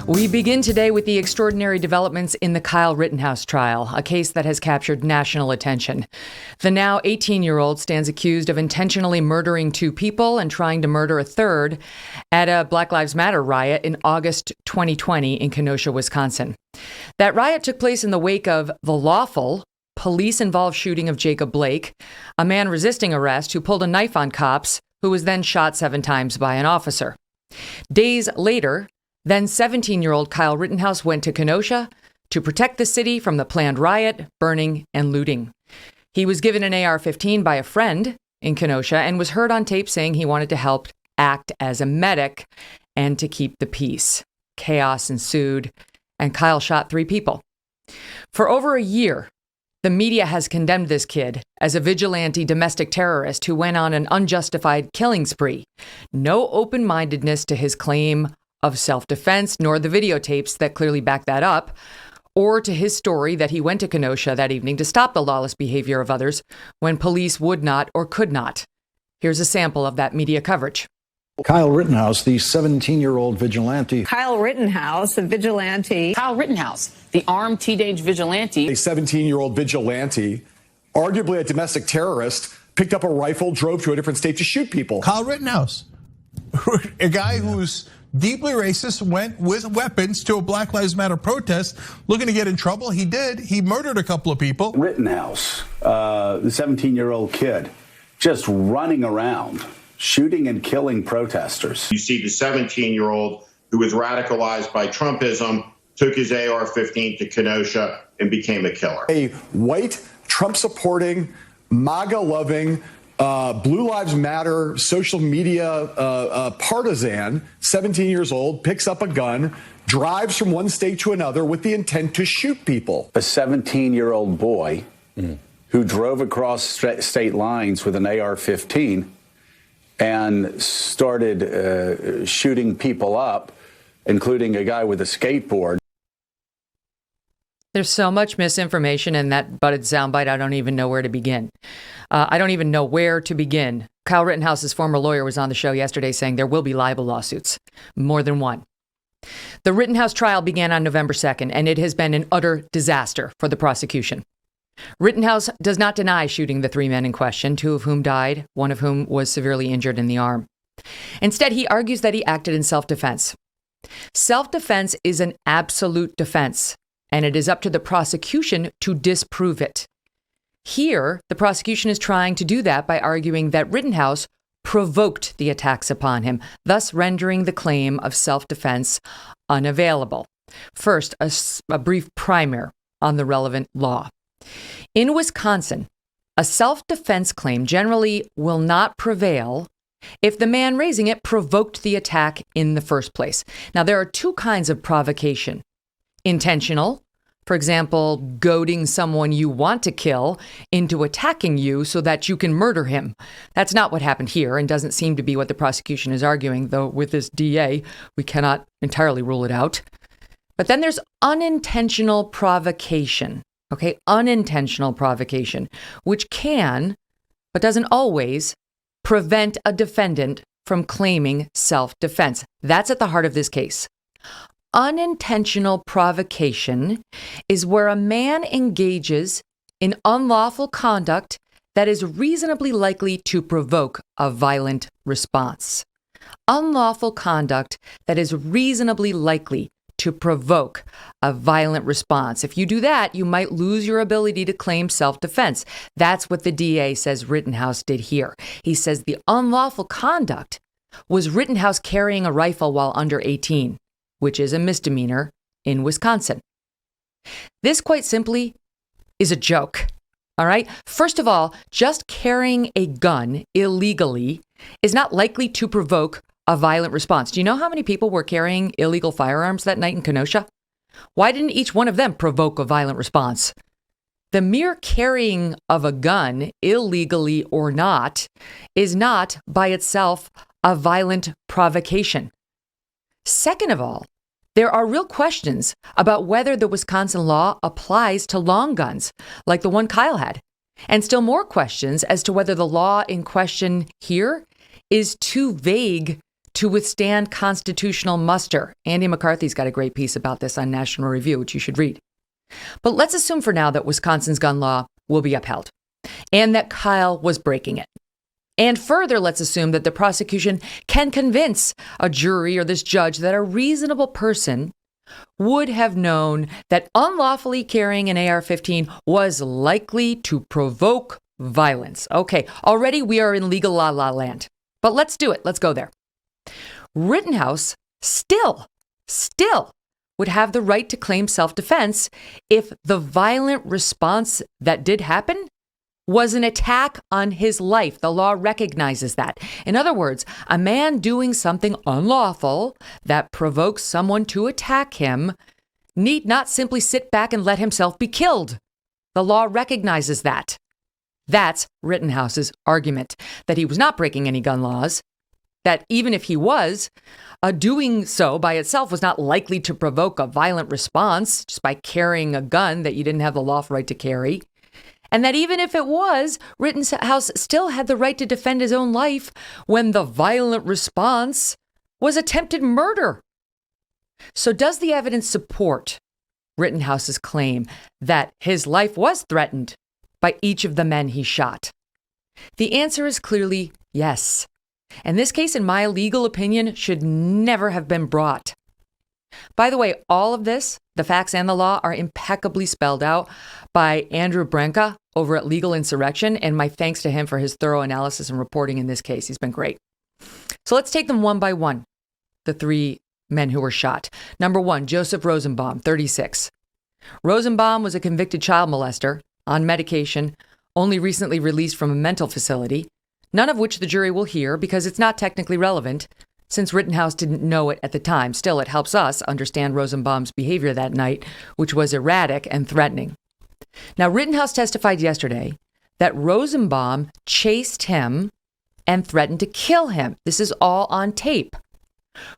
We begin today with the extraordinary developments in the Kyle Rittenhouse trial, a case that has captured national attention. The now 18-year-old stands accused of intentionally murdering two people and trying to murder a third at a Black Lives Matter riot in August 2020 in Kenosha, Wisconsin. That riot took place in the wake of the lawful, police-involved shooting of Jacob Blake, a man resisting arrest who pulled a knife on cops, who was then shot 7 times by an officer. Days later, then 17-year-old Kyle Rittenhouse went to Kenosha to protect the city from the planned riot, burning, and looting. He was given an AR-15 by a friend in Kenosha and was heard on tape saying he wanted to help act as a medic and to keep the peace. Chaos ensued, and Kyle shot 3 people. For over a year, the media has condemned this kid as a vigilante domestic terrorist who went on an unjustified killing spree. No open-mindedness to his claim of self-defense, nor the videotapes that clearly back that up, or to his story that he went to Kenosha that evening to stop the lawless behavior of others when police would not or could not. Here's a sample of that media coverage. Kyle Rittenhouse, the 17-year-old vigilante. Kyle Rittenhouse, a vigilante. Kyle Rittenhouse, the armed teenage vigilante. A 17-year-old vigilante, arguably a domestic terrorist, picked up a rifle, drove to a different state to shoot people. Kyle Rittenhouse, a guy who's deeply racist, went with weapons to a Black Lives Matter protest looking to get in trouble. He did. He murdered a couple of people. Rittenhouse, the 17-year-old kid, just running around, shooting and killing protesters. You see the 17-year-old who was radicalized by Trumpism, took his AR-15 to Kenosha and became a killer. A white, Trump-supporting, MAGA-loving, Blue Lives Matter social media partisan, 17 years old, picks up a gun, drives from one state to another with the intent to shoot people. A 17-year-old boy who drove across state lines with an AR-15 and started shooting people up, including a guy with a skateboard. There's so much misinformation in that butted soundbite, I don't even know where to begin. I don't even know where to begin. Kyle Rittenhouse's former lawyer was on the show yesterday saying there will be libel lawsuits, more than one. The Rittenhouse trial began on November 2nd, and it has been an utter disaster for the prosecution. Rittenhouse does not deny shooting the 3 men in question, 2 of whom died, 1 of whom was severely injured in the arm. Instead, he argues that he acted in self-defense. Self-defense is an absolute defense, and it is up to the prosecution to disprove it. Here, the prosecution is trying to do that by arguing that Rittenhouse provoked the attacks upon him, thus rendering the claim of self-defense unavailable. First, a brief primer on the relevant law. In Wisconsin, a self-defense claim generally will not prevail if the man raising it provoked the attack in the first place. Now, there are 2 kinds of provocation. Intentional, for example, goading someone you want to kill into attacking you so that you can murder him. That's not what happened here and doesn't seem to be what the prosecution is arguing, though with this DA, we cannot entirely rule it out. But then there's unintentional provocation, okay? Unintentional provocation, which can, but doesn't always, prevent a defendant from claiming self-defense. That's at the heart of this case. Unintentional provocation is where a man engages in unlawful conduct that is reasonably likely to provoke a violent response. Unlawful conduct that is reasonably likely to provoke a violent response. If you do that, you might lose your ability to claim self-defense. That's what the DA says Rittenhouse did here. He says the unlawful conduct was Rittenhouse carrying a rifle while under 18. Which is a misdemeanor in Wisconsin. This, quite simply, is a joke, all right? First of all, just carrying a gun illegally is not likely to provoke a violent response. Do you know how many people were carrying illegal firearms that night in Kenosha? Why didn't each one of them provoke a violent response? The mere carrying of a gun, illegally or not, is not by itself a violent provocation. Second of all, there are real questions about whether the Wisconsin law applies to long guns, like the one Kyle had, and still more questions as to whether the law in question here is too vague to withstand constitutional muster. Andy McCarthy's got a great piece about this on National Review, which you should read. But let's assume for now that Wisconsin's gun law will be upheld and that Kyle was breaking it. And further, let's assume that the prosecution can convince a jury or this judge that a reasonable person would have known that unlawfully carrying an AR-15 was likely to provoke violence. Okay, already we are in legal la la land. But let's do it. Let's go there. Rittenhouse still would have the right to claim self-defense if the violent response that did happen was an attack on his life. The law recognizes that. In other words, a man doing something unlawful that provokes someone to attack him need not simply sit back and let himself be killed. The law recognizes that. That's Rittenhouse's argument, that he was not breaking any gun laws, that even if he was, doing so by itself was not likely to provoke a violent response just by carrying a gun that you didn't have the lawful right to carry. And that even if it was, Rittenhouse still had the right to defend his own life when the violent response was attempted murder. So does the evidence support Rittenhouse's claim that his life was threatened by each of the men he shot? The answer is clearly yes. And this case, in my legal opinion, should never have been brought. By the way, all of this, the facts and the law, are impeccably spelled out by Andrew Branca over at Legal Insurrection, and my thanks to him for his thorough analysis and reporting in this case. He's been great. So let's take them one by one, the three men who were shot. Number one, Joseph Rosenbaum, 36. Rosenbaum was a convicted child molester on medication, only recently released from a mental facility, none of which the jury will hear because it's not technically relevant, since Rittenhouse didn't know it at the time. Still, it helps us understand Rosenbaum's behavior that night, which was erratic and threatening. Now, Rittenhouse testified yesterday that Rosenbaum chased him and threatened to kill him. This is all on tape.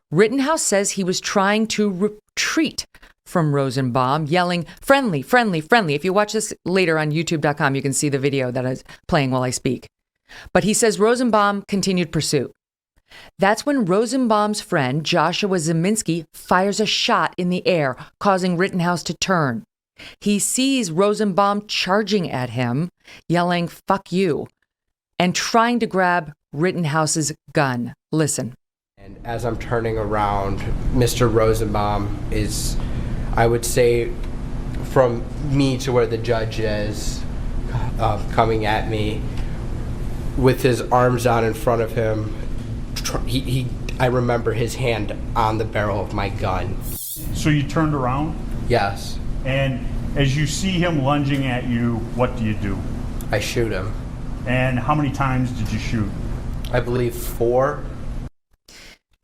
Rittenhouse says he was trying to retreat from Rosenbaum, yelling, "Friendly, friendly, friendly." If you watch this later on youtube.com, you can see the video that is playing while I speak. But he says Rosenbaum continued pursuit. That's when Rosenbaum's friend, Joshua Zeminski, fires a shot in the air, causing Rittenhouse to turn. He sees Rosenbaum charging at him, yelling, "Fuck you," and trying to grab Rittenhouse's gun. Listen. And as I'm turning around, Mr. Rosenbaum is, I would say, from me to where the judge is, coming at me with his arms out in front of him. I remember his hand on the barrel of my gun. So you turned around? Yes. And as you see him lunging at you, what do? I shoot him. And how many times did you shoot? I believe 4.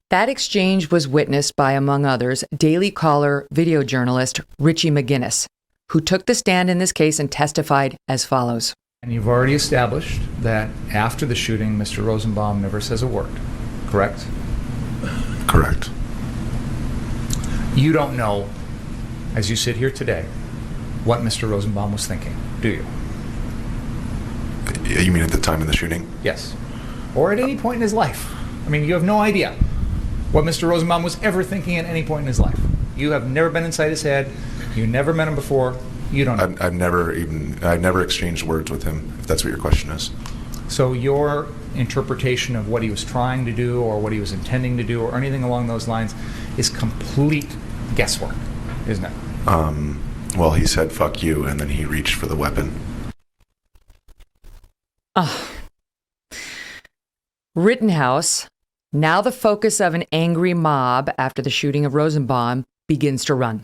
That exchange was witnessed by, among others, Daily Caller video journalist Richie McGinnis, who took the stand in this case and testified as follows. And you've already established that after the shooting, Mr. Rosenbaum never says a word, correct? Correct. You don't know, as you sit here today, what Mr. Rosenbaum was thinking, do you? You mean at the time of the shooting? Yes. Or at any point in his life. I mean, you have no idea what Mr. Rosenbaum was ever thinking at any point in his life. You have never been inside his head. You never met him before. You don't know. I've never exchanged words with him, if that's what your question is. So your interpretation of what he was trying to do or what he was intending to do or anything along those lines is complete guesswork, isn't it? Well, he said, "Fuck you," and then he reached for the weapon. Rittenhouse, now the focus of an angry mob after the shooting of Rosenbaum, begins to run.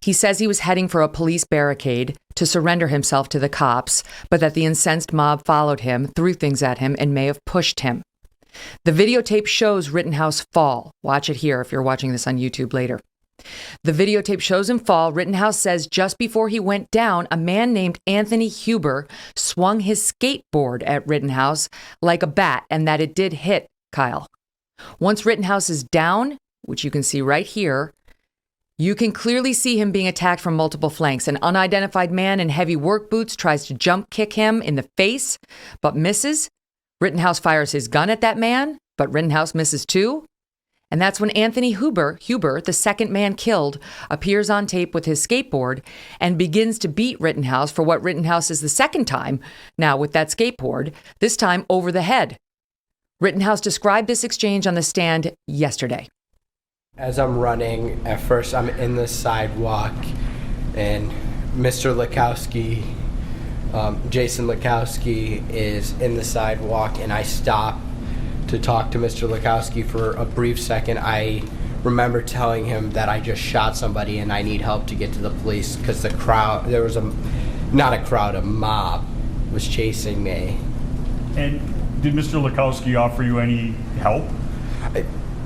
He says he was heading for a police barricade to surrender himself to the cops, but that the incensed mob followed him, threw things at him, and may have pushed him. The videotape shows Rittenhouse fall. Watch it here if you're watching this on YouTube later. The videotape shows him fall. Rittenhouse says just before he went down, a man named Anthony Huber swung his skateboard at Rittenhouse like a bat, and that it did hit Kyle. Once Rittenhouse is down, which you can see right here, you can clearly see him being attacked from multiple flanks. An unidentified man in heavy work boots tries to jump kick him in the face, but misses. Rittenhouse fires his gun at that man, but Rittenhouse misses too. And that's when Anthony Huber, the second man killed, appears on tape with his skateboard and begins to beat Rittenhouse for what Rittenhouse is the second time now with that skateboard, this time over the head. Rittenhouse described this exchange on the stand yesterday. As I'm running, at first I'm in the sidewalk, and Mr. Lukowski, Jason Lukowski, is in the sidewalk, and I stop to talk to Mr. Lukowski for a brief second. I remember telling him that I just shot somebody and I need help to get to the police because the crowd, there was a mob was chasing me. And did Mr. Lukowski offer you any help?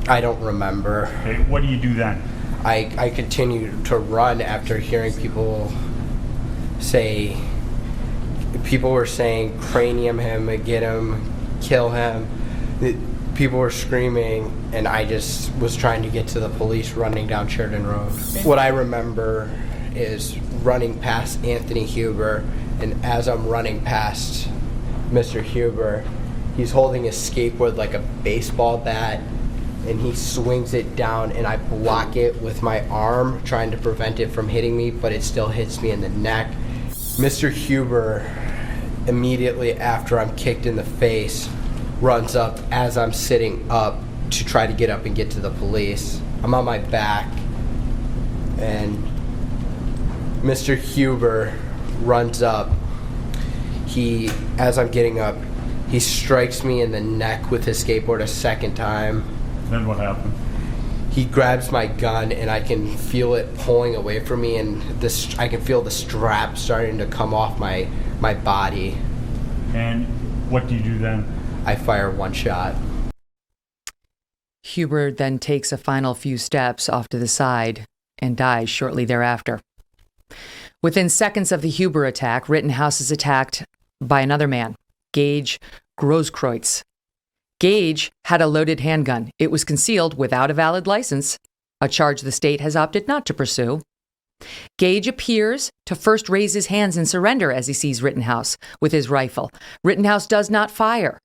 I don't remember. Okay, what do you do then? I continued to run after hearing people say, people were saying, cranium him, get him, kill him. People were screaming, and I just was trying to get to the police running down Sheridan Road. What I remember is running past Anthony Huber, and as I'm running past Mr. Huber, he's holding a skateboard like a baseball bat, and he swings it down, and I block it with my arm, trying to prevent it from hitting me, but it still hits me in the neck. Mr. Huber, immediately after I'm kicked in the face, runs up as I'm sitting up to try to get up and get to the police. I'm on my back, and Mr. Huber runs up. As I'm getting up, he strikes me in the neck with his skateboard a second time. Then what happened? He grabs my gun, and I can feel it pulling away from me, and I can feel the strap starting to come off my body. And what do you do then? I fire one shot. Huber then takes a final few steps off to the side and dies shortly thereafter. Within seconds of the Huber attack, Rittenhouse is attacked by another man, Gage Grosskreutz. Gage had a loaded handgun. It was concealed without a valid license, a charge the state has opted not to pursue. Gage appears to first raise his hands in surrender as he sees Rittenhouse with his rifle. Rittenhouse does not fire.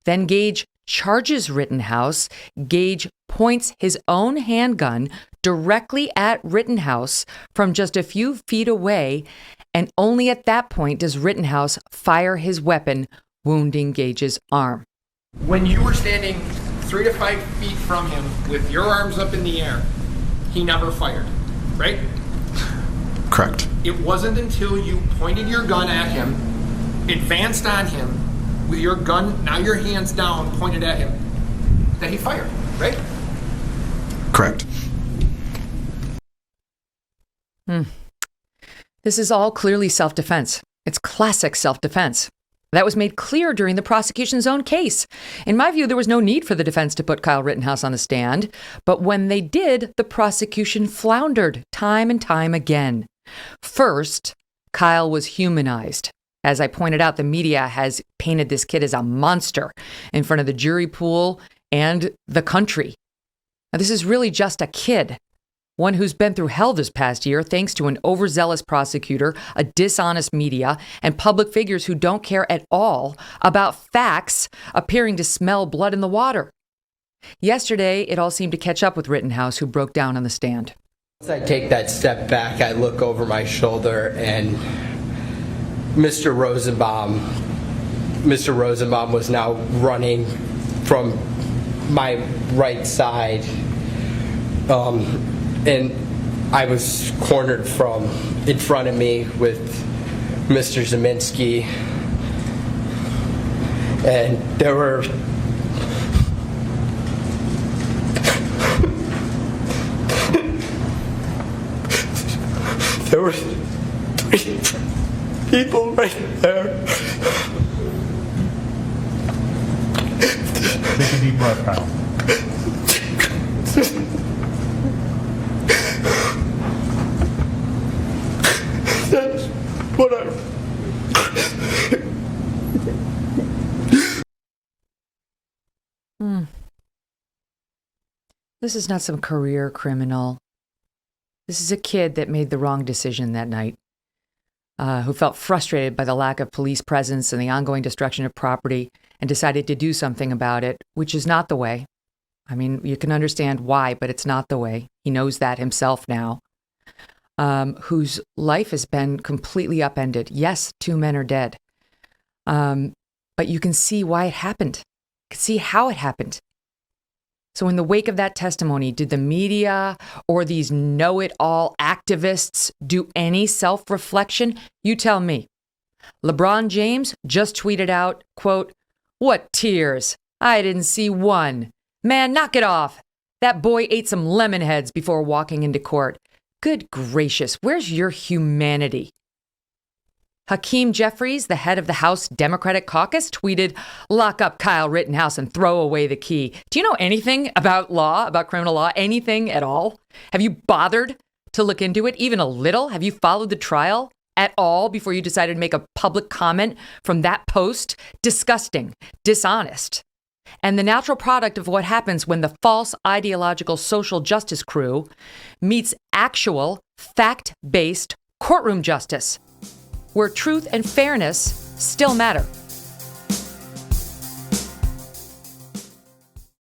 Then Gage charges Rittenhouse. Gage points his own handgun directly at Rittenhouse from just a few feet away, and only at that point does Rittenhouse fire his weapon, wounding Gage's arm. When you were standing 3 to 5 feet from him with your arms up in the air, he never fired, right? Correct. It wasn't until you pointed your gun at him, advanced on him, with your gun, now your hands down, pointed at him, that he fired, right? Correct. This is all clearly self-defense. It's classic self-defense. That was made clear during the prosecution's own case. In my view, there was no need for the defense to put Kyle Rittenhouse on the stand, but when they did, the prosecution floundered time and time again. First, Kyle was humanized. As I pointed out, the media has painted this kid as a monster in front of the jury pool and the country. Now, this is really just a kid, one who's been through hell this past year thanks to an overzealous prosecutor, a dishonest media, and public figures who don't care at all about facts appearing to smell blood in the water. Yesterday, it all seemed to catch up with Rittenhouse, who broke down on the stand. As I take that step back, I look over my shoulder, and Mr. Rosenbaum was now running from my right side, and I was cornered from in front of me with Mr. Zeminski, and there were three people right there. Take a deep breath, Kyle. That's what I... This is not some career criminal. This is a kid that made the wrong decision that night, who felt frustrated by the lack of police presence and the ongoing destruction of property and decided to do something about it, which is not the way. I mean, you can understand why, but it's not the way. He knows that himself now. Whose life has been completely upended. Yes, 2 men are dead. But you can see why it happened. You can see how it happened. So in the wake of that testimony, did the media or these know-it-all activists do any self-reflection? You tell me. LeBron James just tweeted out, quote, "What tears? I didn't see one. Man, knock it off. That boy ate some lemon heads before walking into court." Good gracious, where's your humanity? Hakeem Jeffries, the head of the House Democratic Caucus, tweeted, "Lock up Kyle Rittenhouse and throw away the key." Do you know anything about law, about criminal law, anything at all? Have you bothered to look into it even a little? Have you followed the trial at all before you decided to make a public comment from that post? Disgusting, dishonest. And the natural product of what happens when the false ideological social justice crew meets actual fact-based courtroom justice, where truth and fairness still matter.